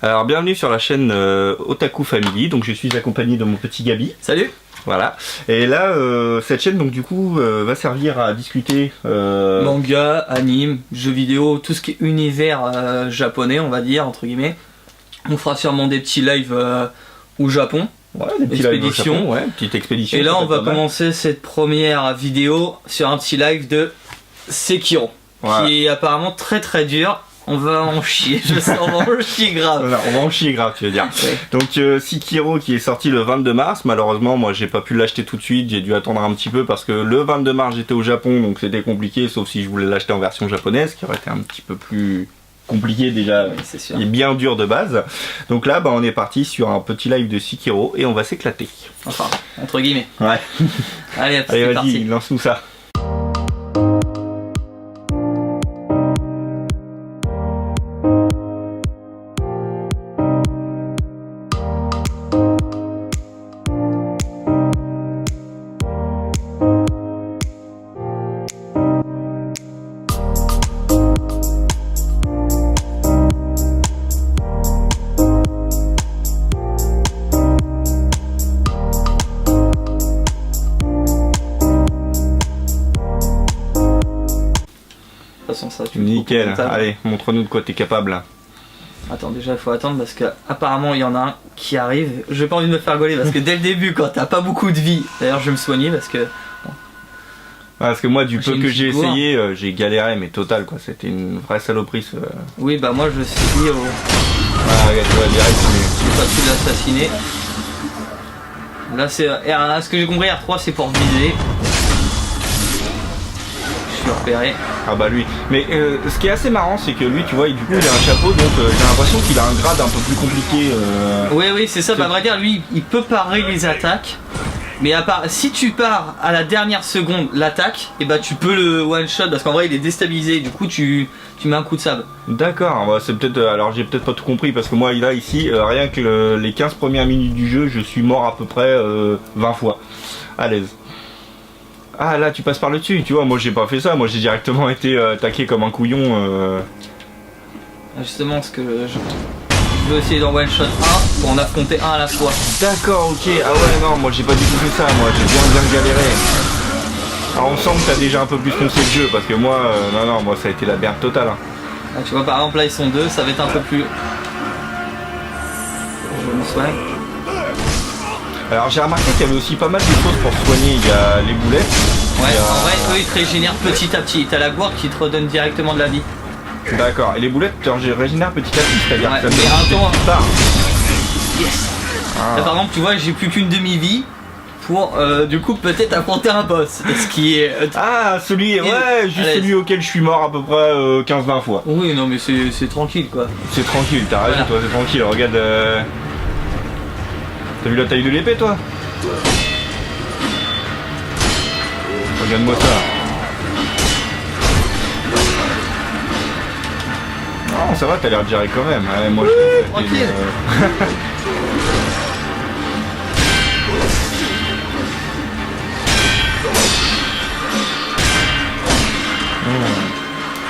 Alors bienvenue sur la chaîne Otaku Family, donc je suis accompagné de mon petit Gabi. Salut. Voilà, et là cette chaîne donc du coup va servir à discuter manga, anime, jeux vidéo, tout ce qui est univers japonais on va dire entre guillemets. On fera sûrement des petits lives au Japon. Ouais, des petits expéditions, lives au Japon, ouais, petite expédition. Et là on va commencer cette première vidéo sur un petit live de Sekiro, qui est apparemment très très dur. On va en chier, je sens, on va en chier grave. Voilà, on va en chier grave, tu veux dire. Ouais. Donc Sekiro qui est sorti le 22 mars, malheureusement moi j'ai pas pu l'acheter tout de suite, j'ai dû attendre un petit peu parce que le 22 mars j'étais au Japon, donc c'était compliqué, sauf si je voulais l'acheter en version japonaise, qui aurait été un petit peu plus compliqué déjà, oui, c'est sûr. Il est bien dur de base. Donc là on est parti sur un petit live de Sekiro et on va s'éclater. Enfin, entre guillemets. Ouais. Allez, vas-y, lance-nous ça. Nickel, allez, montre-nous de quoi t'es capable. Attends, déjà il faut attendre parce que apparemment il y en a un qui arrive. J'ai pas envie de me faire gauler parce que dès le début, quand t'as pas beaucoup de vie, d'ailleurs je vais me soigner parce que. Bon. Parce que moi, du peu que j'ai essayé, j'ai galéré, mais total quoi, c'était une vraie saloperie. Oui, bah moi je suis au. Ah, regarde, tu vois direct, j'ai pas pu l'assassiner. Là, c'est. Ce que j'ai compris, R3 c'est pour viser. Repéré. Ah bah lui, mais ce qui est assez marrant c'est que lui tu vois du coup il a un chapeau donc j'ai l'impression qu'il a un grade un peu plus compliqué. Oui c'est ça, bah à vrai dire lui il peut parer les attaques, mais à part si tu pars à la dernière seconde l'attaque, et bah tu peux le one shot parce qu'en vrai il est déstabilisé, du coup tu mets un coup de sabre. D'accord, bah, c'est peut-être alors j'ai peut-être pas tout compris parce que moi là ici rien que les 15 premières minutes du jeu je suis mort à peu près 20 fois à l'aise. Ah là tu passes par le dessus, tu vois, moi j'ai pas fait ça, moi j'ai directement été attaqué comme un couillon. Justement ce que je veux essayer d'en one shot un pour en affronter un à la fois. D'accord, ok, ah ouais non, moi j'ai pas du tout fait ça, moi j'ai bien galéré. Alors on sent que t'as déjà un peu plus foncé le jeu parce que moi, non, moi ça a été la merde totale. Hein. Ah, tu vois par exemple là ils sont deux, ça va être un peu plus... Je me soigne. Alors j'ai remarqué qu'il y avait aussi pas mal de choses pour soigner, il y a les boulettes. Ouais, en vrai eux ils te régénèrent petit à petit, t'as la gourde qui te redonne directement de la vie. D'accord, et les boulettes te régénèrent petit à petit, c'est-à-dire ouais, que ça mais attends, yes. Là par exemple tu vois j'ai plus qu'une demi-vie pour du coup peut-être affronter un boss. Ce qui est... Ah celui, ouais, juste celui auquel je suis mort à peu près 15-20 fois. Oui non mais c'est tranquille quoi. C'est tranquille, t'as raison toi, c'est tranquille, regarde... T'as vu la taille de l'épée toi? Regarde-moi ça. Non ça va, t'as l'air de gérer quand même. Ouais, moi je tranquille.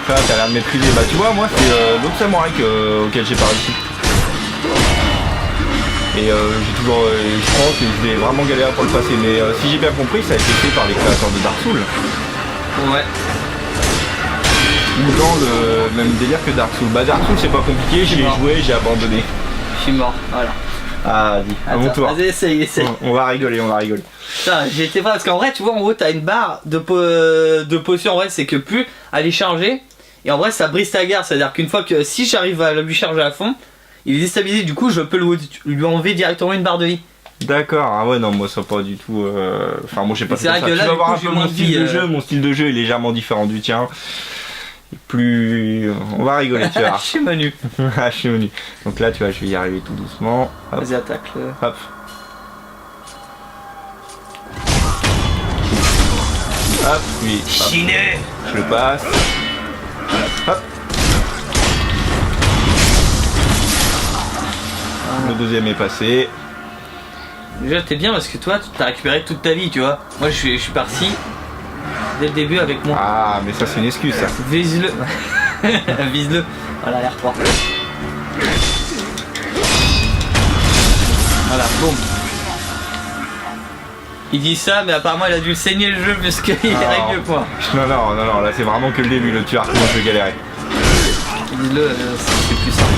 Ça t'as l'air de maîtriser. Bah tu vois moi c'est l'autre samouraï auquel j'ai pas réussi. Et j'ai toujours, je pense que je vais vraiment galérer pour le passer, mais si j'ai bien compris, ça a été fait par les créateurs de Dark Souls. Ouais. Ou dans le même délire que Dark Souls. Bah Dark Souls c'est pas compliqué, j'y ai joué, j'ai abandonné. Je suis mort, voilà. Ah vas-y, à mon tour. Vas-y, essaye. On va rigoler, Putain, j'ai été pas parce qu'en vrai, tu vois, en haut, t'as une barre de potion. En vrai, c'est que plus elle est chargée, et en vrai, ça brise ta garde. C'est-à-dire qu'une fois que si j'arrive à lui charger à fond, il est déstabilisé, du coup je peux lui enlever directement une barre de vie. D'accord, ah ouais non moi ça pas du tout... Enfin moi j'ai pas fait ça. Tu vas voir un peu mon style de jeu, mon style de jeu est légèrement différent du tien. Plus... On va rigoler tu vois. Je suis menu. Je suis menu. Donc là tu vois je vais y arriver tout doucement. Vas-y attaque le... Hop. Hop, oui. Chiné. Je le passe. Hop. Le deuxième est passé. Déjà t'es bien parce que toi tu as récupéré toute ta vie tu vois. Moi je suis parti dès le début avec moi. Ah mais ça c'est une excuse ça. Vise-le. Vise-le. Voilà R3. Il dit ça, mais apparemment il a dû saigner le jeu parce qu'il arrive mieux que moi. Non, là c'est vraiment que le début, le tueur, comment je vais galérer. Dis-le, c'est plus simple.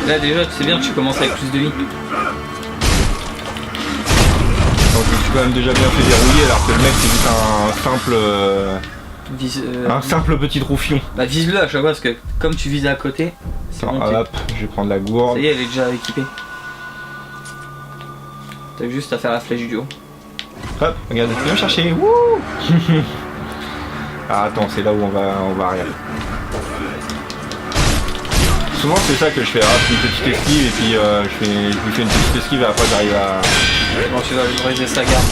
Là déjà, tu sais bien, tu commences avec plus de vie. Donc je me suis quand même déjà bien fait dérouiller alors que le mec c'est juste un simple petit troufion. Bah vise-le à chaque fois parce que comme tu vises à côté, c'est bon. Hop, je vais prendre la gourde. Ça y est, elle est déjà équipée. T'as juste à faire la flèche du haut. Hop, regarde, viens me chercher. Wouh. Ah attends, c'est là où on va arriver. Souvent c'est ça que je fais, une petite esquive et puis je lui fais une petite esquive et après j'arrive à... Bon, tu vas lui briser sa garde.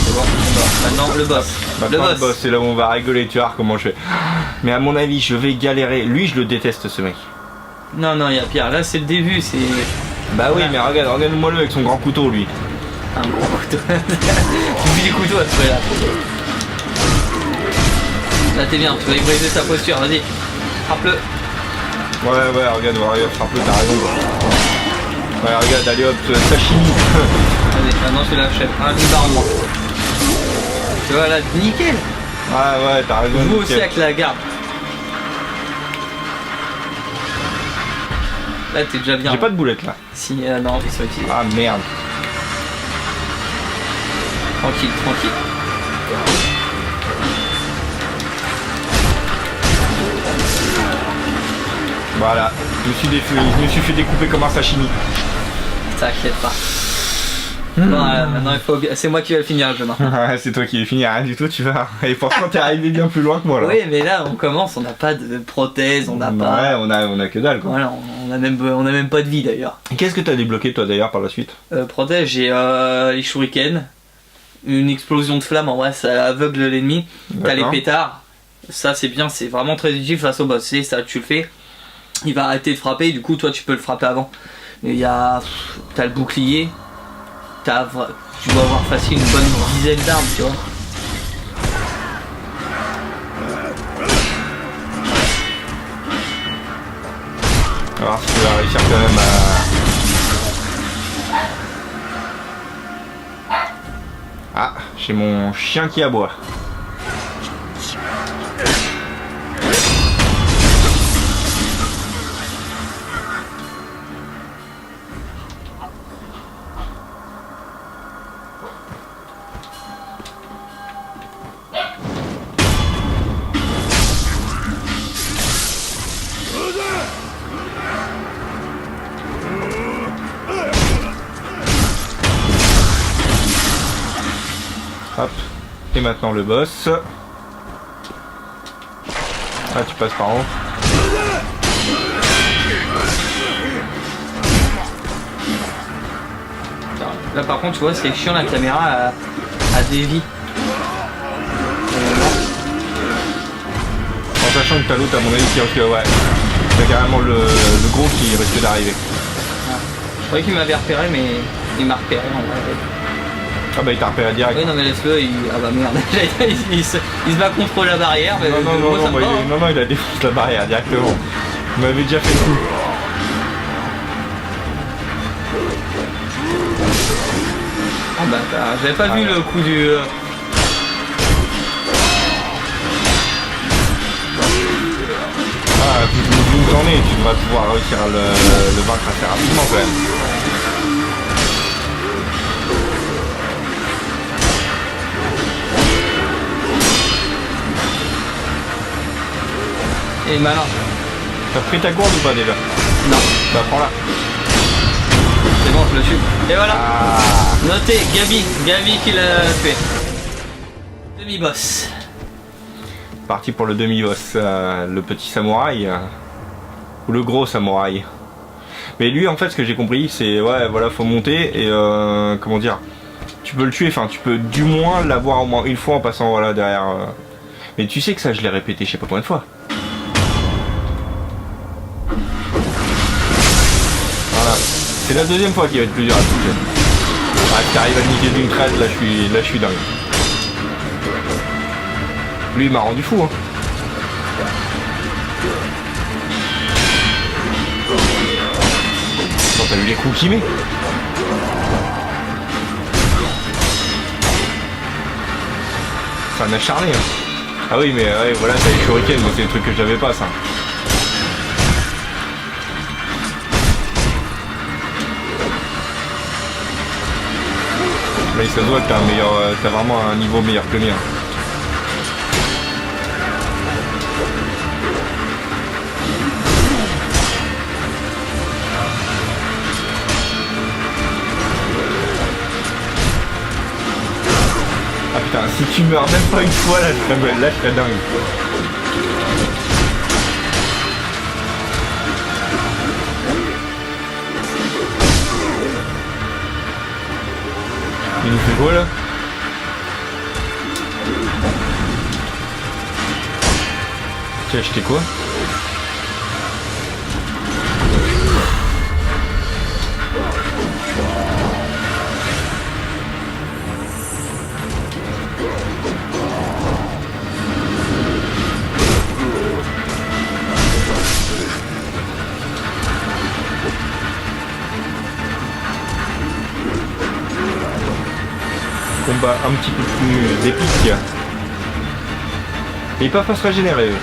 C'est bon, maintenant le boss. Maintenant le boss, c'est là où on va rigoler, tu vois comment je fais. Mais à mon avis, je vais galérer. Lui, je le déteste ce mec. Non, il y a pire. Là, c'est le début, c'est... Bah oui, mais regarde-moi le avec son grand couteau, lui. Un gros couteau. Tu vis du couteau à ce prix là. Là t'es bien, tu vas y briser sa posture, vas-y. Frappe-le. Ouais, regarde, frappe-le, t'as raison. Ouais, regarde, allez hop, sashimi. Allez, maintenant je l'achète. Un demi-barre en moins. Tu vois là, nickel. Ouais, t'as raison. Vous aussi avec la garde. Là t'es déjà bien. J'ai pas de boulette là. Si, non, ils sont utilisés. Ah merde. Tranquille. Voilà, je me suis fait découper comme un sashimi. T'inquiète pas. Voilà, maintenant c'est moi qui vais le finir le jeu maintenant. Ouais, c'est toi qui vais finir, rien du tout, tu vas. Et pourtant t'es arrivé bien plus loin que moi là. Oui, mais là on commence, on n'a pas de prothèse, on n'a pas. Ouais, on a que dalle quoi. Voilà, on a même pas de vie d'ailleurs. Qu'est-ce que t'as débloqué toi d'ailleurs par la suite? Prothèse, j'ai les shurikens, une explosion de flamme, en vrai ça aveugle l'ennemi. T'as les pétards, ça c'est bien, c'est vraiment très utile face au boss. C'est ça, tu le fais, il va arrêter de frapper, du coup toi tu peux le frapper avant. Mais t'as le bouclier. Tu dois avoir facile une bonne dizaine d'armes, tu vois. On va voir si tu vas réussir quand même à... Ah, j'ai mon chien qui aboie. Hop. Et maintenant le boss. Ah, tu passes par en haut. Là par contre tu vois c'est chiant, la caméra a des vies. En sachant que t'as l'autre à mon avis qui risque, ouais. T'as carrément le gros qui risque d'arriver. Je croyais qu'il m'avait repéré mais il m'a repéré en vrai. Ah bah il t'a repéré direct. Oui non mais laisse-le, ah bah merde, il se bat contre la barrière mais non, il a défoncé la barrière directement. Il m'avait déjà fait le coup. Ah bah j'avais pas vu le coup du... Ah, vu où t'en es, tu devras pouvoir réussir à le vaincre assez rapidement quand même. Et malin. T'as pris ta gourde ou pas déjà? Non. Bah prends-la. C'est bon, je le tue. Et voilà. Ah. Notez, Gabi qui l'a fait. Demi-boss. Parti pour le demi-boss, le petit samouraï. Ou le gros samouraï. Mais lui en fait ce que j'ai compris c'est ouais voilà faut monter et comment dire, tu peux le tuer, enfin tu peux du moins l'avoir au moins une fois en passant voilà derrière. Mais tu sais que ça je l'ai répété je sais pas combien de fois. Voilà. C'est la deuxième fois qu'il va être plus dur à toucher. Ah, si t'arrives à le niquer d'une traite, là je suis dingue. Lui il m'a rendu fou hein. Attends, t'as vu les coups qu'il met? C'est un acharné hein. Ah oui mais ouais voilà t'as les shurikens, moi c'est des trucs que j'avais pas ça. Là ça se voit que t'as vraiment un niveau meilleur que le mien. Ah putain, si tu meurs même pas une fois là je serais dingue. Il nous fait quoi là? Tu as acheté quoi? Combat un petit peu plus épique. Et ils peuvent pas se régénérer eux.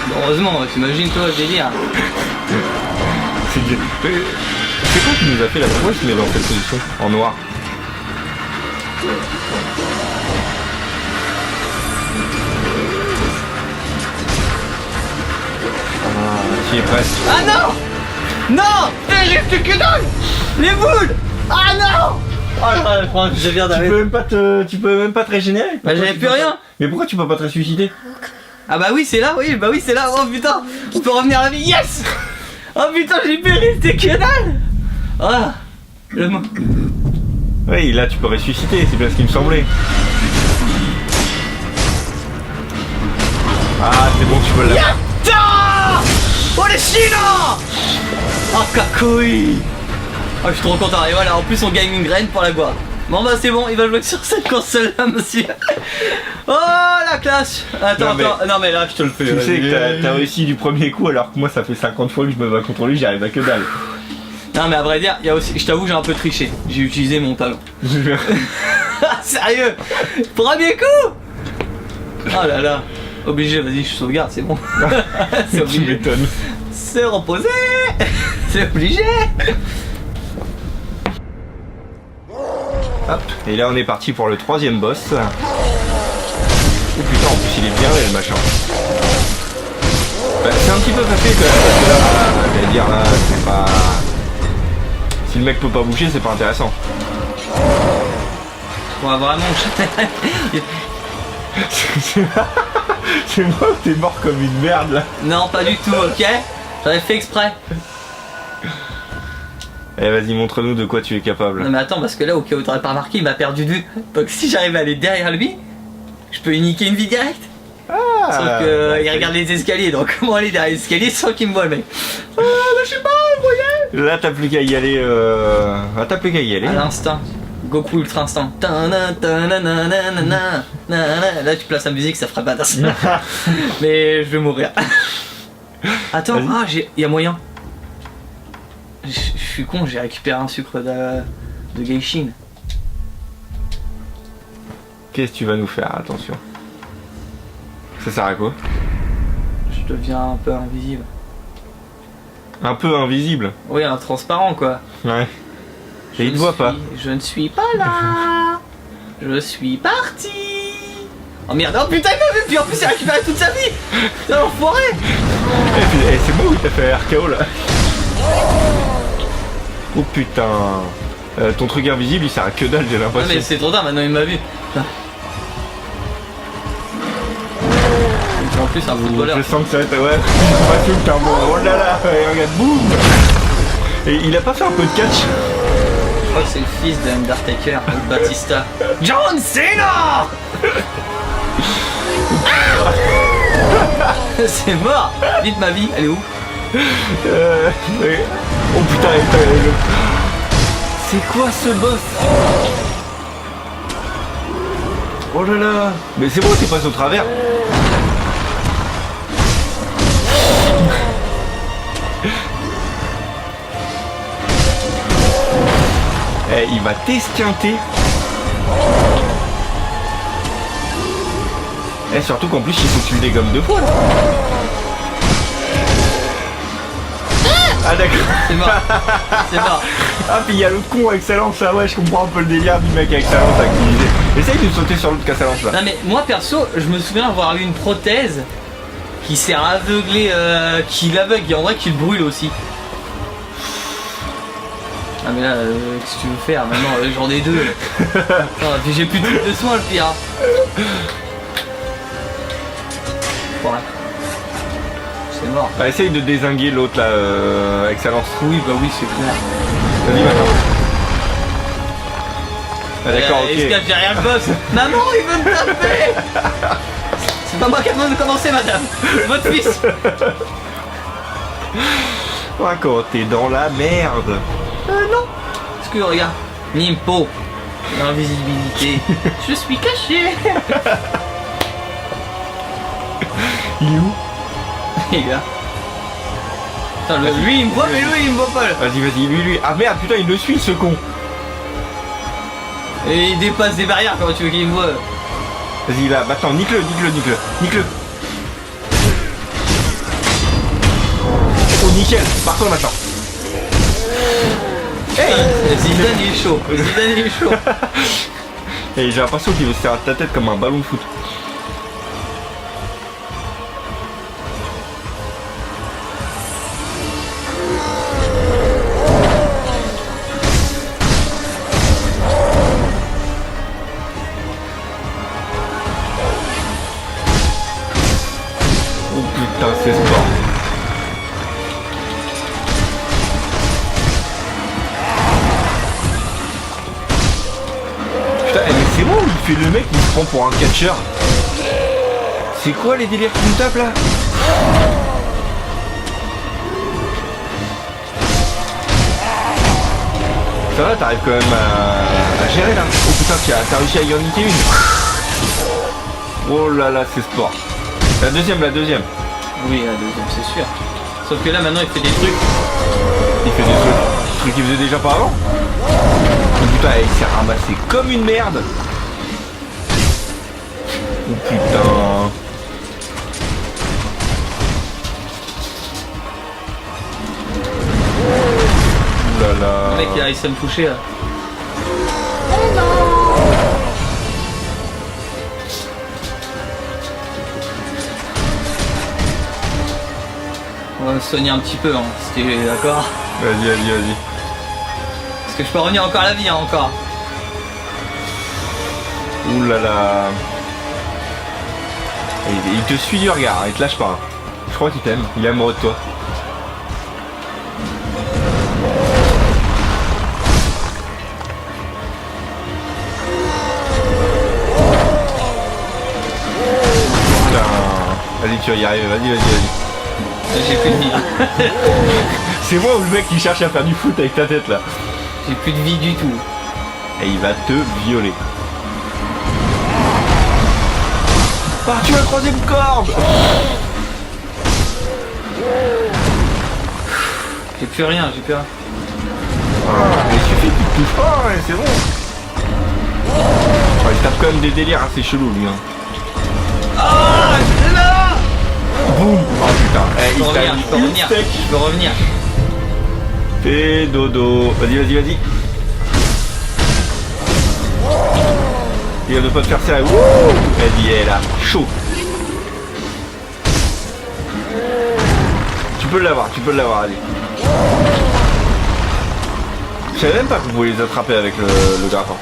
Non, heureusement, t'imagines toi le délire. C'est quoi qui nous a fait la pourquoi il se met dans cette position en noir? Ah, tu y es presque. Ah non! Non! J'ai que dalle! Les boules! Ah non! Oh là là, je viens d'arriver. Tu peux même pas te régénérer. Bah j'avais plus rien. Mais pourquoi tu peux pas te ressusciter? Ah bah oui c'est là, oui, bah oui c'est là. Oh putain, on peut revenir à la vie, yes! Oh putain j'ai péri, c'était que dalle! Ah, le mot. Oui là tu peux ressusciter, c'est bien ce qui me semblait. Ah c'est bon tu peux le... Yatta! Oh les chinas! Oh kakouille! Oh je suis trop content, et voilà en plus on gagne une graine pour la gloire. Bon bah c'est bon, il va jouer sur cette console là monsieur. Oh la classe! Attends, non mais là je te le fais. Tu sais que t'as réussi du premier coup alors que moi ça fait 50 fois que je me bats contre lui, j'y arrive à que dalle. Non mais à vrai dire, il y a aussi, je t'avoue j'ai un peu triché, j'ai utilisé mon talon. Sérieux? Premier coup? Oh là là, obligé, vas-y je sauvegarde, c'est bon. C'est obligé. Tu m'étonnes. C'est reposé. C'est obligé. Hop, et là on est parti pour le troisième boss. Oh putain, en plus il est bien le machin. Bah, c'est un petit peu facile quand même parce que là, j'allais dire là, c'est pas... Si le mec peut pas bouger, c'est pas intéressant. On va vraiment... C'est moi ou t'es mort comme une merde là? Non, pas du tout, ok? J'avais fait exprès. Eh vas-y, montre-nous de quoi tu es capable. Non mais attends, parce que là, au cas où t'aurais pas remarqué, il m'a perdu de vue. Donc si j'arrive à aller derrière lui, je peux uniquer une vie directe. Ah, Sauf que il regarde les escaliers, donc comment aller derrière les escaliers sans qu'il me voit le mec? Bah, je sais pas, vous voyez? là t'as plus qu'à y aller. T'as plus qu'à y aller. À l'instant. Goku Ultra Instant. Là tu places la musique, ça fera badass. Mais je vais mourir. Attends, ah, il y a moyen. Je suis con, j'ai récupéré un sucre de Geishin. Qu'est-ce que tu vas nous faire? Attention. Ça sert à quoi? Je deviens un peu invisible. Un peu invisible. Oui, un transparent quoi. Ouais. Et il te voit pas. Je ne suis pas là. Je suis parti. Oh merde, oh putain il m'a vu, puis en plus il a récupéré toute sa vie. C'est l'enfoiré. Eh, c'est moi où t'as fait RKO là. Oh putain. Ton truc invisible il sert à que dalle, j'ai l'impression. Non mais c'est trop tard, maintenant il m'a vu. En plus un footballeur. Je sens que ça va être... Ouais, je suis pas bon. Oh là là, et regarde, boum. Et il a pas fait un peu de catch? Je crois que c'est le fils d'Undertaker, Batista. John Cena. C'est mort. Vite ma vie, elle est où? Oh putain, c'est quoi ce boss? Oh là là. Mais c'est bon, t'es passé au travers. Eh, il va t'esquinter. Et surtout qu'en plus il faut que tu le dégommes 2 fois là. Ah d'accord. C'est mort. C'est mort. Ah puis il y a l'autre con avec sa lance là, ouais je comprends un peu le délire du mec avec sa lance activisée. Essaye de sauter sur l'autre qui a sa lance là. Non mais moi perso, je me souviens avoir eu une prothèse qui s'est aveuglée, qui l'aveugle et en vrai qui le brûle aussi. Ah mais là, qu'est-ce que tu veux faire maintenant? J'en ai 2. Attends, puis j'ai plus de trucs de soins le pire. Ouais. C'est mort. Bah, essaye de dézinguer l'autre là avec sa lance. Oui bah oui c'est clair. Vas-y maintenant. Ah, d'accord, ok. Est-ce que j'ai rien le boss? Maman il veut me taper. C'est pas moi qui ai demandé de commencer madame. C'est votre fils. Ah, quand t'es dans la merde. Non. Parce que regarde, Nimpo, l'invisibilité. Je suis caché. Il est où? Il est là. Putain, lui il me voit mais lui il me voit pas là. Vas-y, vas-y, lui. Ah merde, putain, il le suit ce con. Et il dépasse des barrières, comment tu veux qu'il me voit? Vas-y là, maintenant, nique-le. Oh nickel, pars-toi maintenant. Hey Zidane il est chaud. Zidane il est chaud. Et j'ai l'impression qu'il veut se faire ta tête comme un ballon de foot. Oh putain, c'est sport. Putain, mais c'est bon, il fait le mec, il se prend pour un catcheur. C'est quoi les délires qui nous tapent là? Ça va, t'arrives quand même à gérer là. Oh putain, t'as réussi à y en niquer une. Oh là là, c'est sport. La deuxième. Oui la deuxième c'est sûr. Sauf que là maintenant il fait des trucs. Il fait des trucs qu'il faisait déjà pas avant. Oh putain, il s'est ramassé comme une merde. Oh putain. Oh là là. Le mec il a réussi à me toucher là. On va soigner un petit peu, hein, si t'es d'accord. Vas-y. Parce que je peux revenir encore à la vie, hein, encore. Ouh là là. Il te suit du regard, il te lâche pas. Je crois qu'il t'aime, il est amoureux de toi. Putain. Vas-y, tu vas y arriver, vas-y. J'ai plus de vie. C'est moi ou le mec qui cherche à faire du foot avec ta tête là. J'ai plus de vie du tout. Et il va te violer. Ah, tu as la troisième corde. J'ai plus rien. Mais il suffit qu'il te touche pas, ouais, c'est bon. Oh, il tape quand même des délires assez chelous lui. Hein. Ah, je suis là. Boum. Oh putain. Eh, Je peux revenir. Je peux revenir. Fais dodo. Vas-y. Il va ne pas te faire ça. Wouh. Elle est là. Chaud. Tu peux l'avoir, allez. Je savais même pas que vous pouvez les attraper avec le grappin.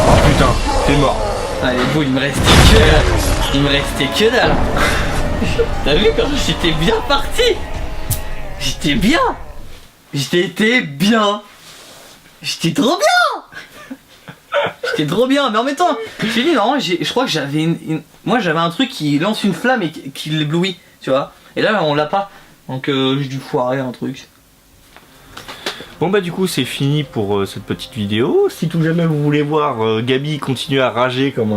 Oh putain, t'es mort. Allez, vous, il me restait que dalle. T'as vu quand j'étais bien parti? J'étais trop bien, mais en même temps, je te dis, normalement, je crois que moi j'avais un truc qui lance une flamme et qui l'éblouit, tu vois. Et là, on l'a pas. Donc j'ai dû foirer un truc. Bon bah du coup c'est fini pour cette petite vidéo. Si tout jamais vous voulez voir Gabi continuer à rager comme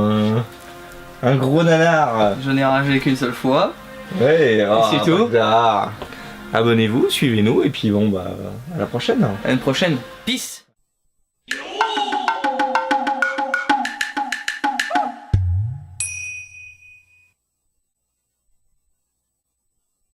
un gros nanar. J'en ai ragé qu'une seule fois. Ouais, c'est tout. Abonnez-vous, suivez-nous et puis bon bah à la prochaine. À une prochaine. Peace.